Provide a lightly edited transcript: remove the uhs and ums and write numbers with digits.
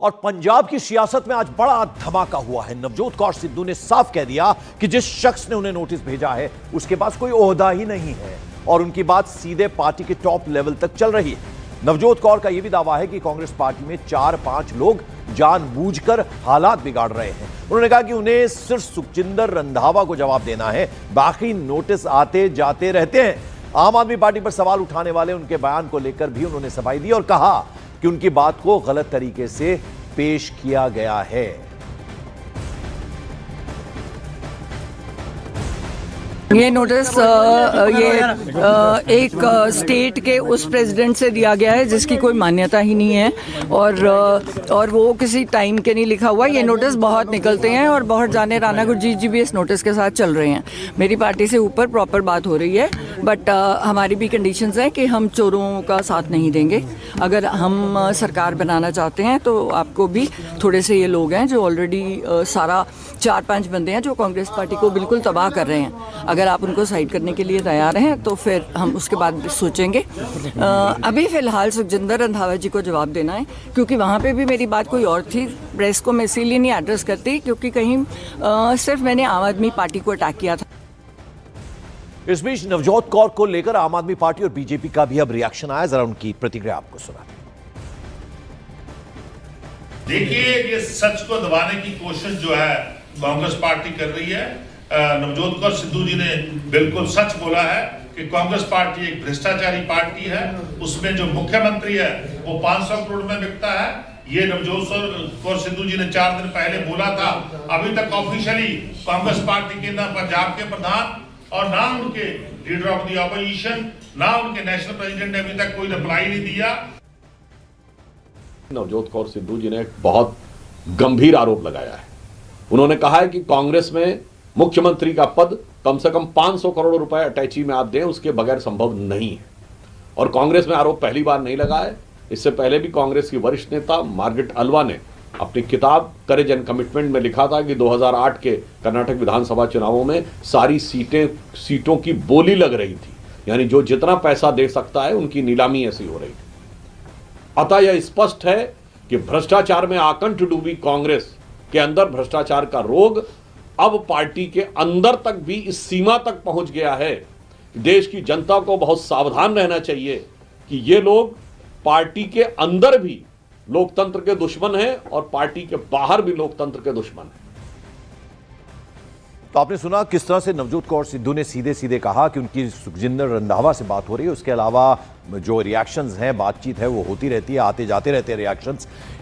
और पंजाब की सियासत में आज बड़ा धमाका हुआ है। नवजोत कौर सिद्धू ने साफ कह दिया कि जिस शख्स ने उन्हें नोटिस भेजा है उसके पास कोई ओहदा ही नहीं है और उनकी बात सीधे पार्टी के टॉप लेवल तक चल रही है। नवजोत कौर का यह भी दावा है कि कांग्रेस पार्टी में 4-5 लोग जानबूझकर हालात बिगाड़ रहे हैं। उन्होंने कहा कि उन्हें सिर्फ सुखजिंदर रंधावा को जवाब देना है, बाकी नोटिस आते जाते रहते हैं। आम आदमी पार्टी पर सवाल उठाने वाले उनके बयान को लेकर भी उन्होंने सफाई दी और कहा कि उनकी बात को गलत तरीके से पेश किया गया है। ये नोटिस एक स्टेट के उस प्रेसिडेंट से दिया गया है जिसकी कोई मान्यता ही नहीं है और वो किसी टाइम के नहीं लिखा हुआ। ये नोटिस बहुत निकलते हैं और बहुत जाने राणा गुरजीत जी भी इस नोटिस के साथ चल रहे हैं। मेरी पार्टी से ऊपर प्रॉपर बात हो रही है, बट हमारी भी कंडीशंस हैं कि हम चोरों का साथ नहीं देंगे। अगर हम सरकार बनाना चाहते हैं तो आपको भी थोड़े से ये लोग हैं जो ऑलरेडी सारा 4-5 बंदे हैं जो कांग्रेस पार्टी को बिल्कुल तबाह कर रहे हैं। अगर आप उनको साइड करने के लिए तैयार हैं तो फिर हम उसके बाद सोचेंगे। अभी फ़िलहाल सुखजिंदर रंधावा जी को जवाब देना है, क्योंकि वहाँ पे भी मेरी बात कोई और थी। प्रेस को मैं इसीलिए नहीं एड्रेस करती क्योंकि कहीं सिर्फ मैंने आम आदमी पार्टी को अटैक किया था। इस बीच नवजोत कौर को लेकर आम आदमी पार्टी और बीजेपी का भी अब रिएक्शन आया। जरा उनकी प्रतिक्रिया आपको सुना। देखिए, ये सच को दबाने की कोशिश जो है कांग्रेस पार्टी कर रही है। नवजोत कौर सिद्धू जी ने बिल्कुल सच बोला है कि कांग्रेस पार्टी एक भ्रष्टाचारी पार्टी है। उसमें जो मुख्यमंत्री है वो 500 करोड़ में बिकता है। ये नवजोत कौर सिद्धू जी ने 4 दिन पहले बोला था। अभी तक ऑफिशियली कांग्रेस पार्टी के ना पंजाब के प्रधान और ना उनके लीडर ऑफ द ऑपोजिशन, ना उनके नेशनल प्रेसिडेंट ने अभी तक कोई रिप्लाई नहीं दिया। नवजोत कौर सिद्धू जी ने एक बहुत गंभीर आरोप लगाया है। उन्होंने कहा है कि कांग्रेस में मुख्यमंत्री का पद कम से कम 500 करोड़ रुपए अटैची में आप दें, उसके बगैर संभव नहीं है। और कांग्रेस में आरोप पहली बार नहीं लगा है। इससे पहले भी कांग्रेस की वरिष्ठ नेता मार्गरेट अल्वा ने अपनी किताब करेज एंड कमिटमेंट में लिखा था कि 2008 के कर्नाटक विधानसभा चुनावों में सारी सीटों की बोली लग रही थी, यानी जो जितना पैसा दे सकता है उनकी नीलामी ऐसी हो रही थी। अतः यह स्पष्ट है कि भ्रष्टाचार में आकंठ डूबी कांग्रेस के अंदर भ्रष्टाचार का रोग अब पार्टी के अंदर तक भी इस सीमा तक पहुंच गया है। देश की जनता को बहुत सावधान रहना चाहिए कि ये लोग पार्टी के अंदर भी लोकतंत्र के दुश्मन हैं और पार्टी के बाहर भी लोकतंत्र के दुश्मन हैं। तो आपने सुना किस तरह से नवजोत कौर सिद्धू ने सीधे सीधे कहा कि उनकी सुखजिंदर रंधावा से बात हो रही है। उसके अलावा जो रिएक्शंस हैं, बातचीत है, वो होती रहती है, आते जाते रहते हैं रिएक्शंस।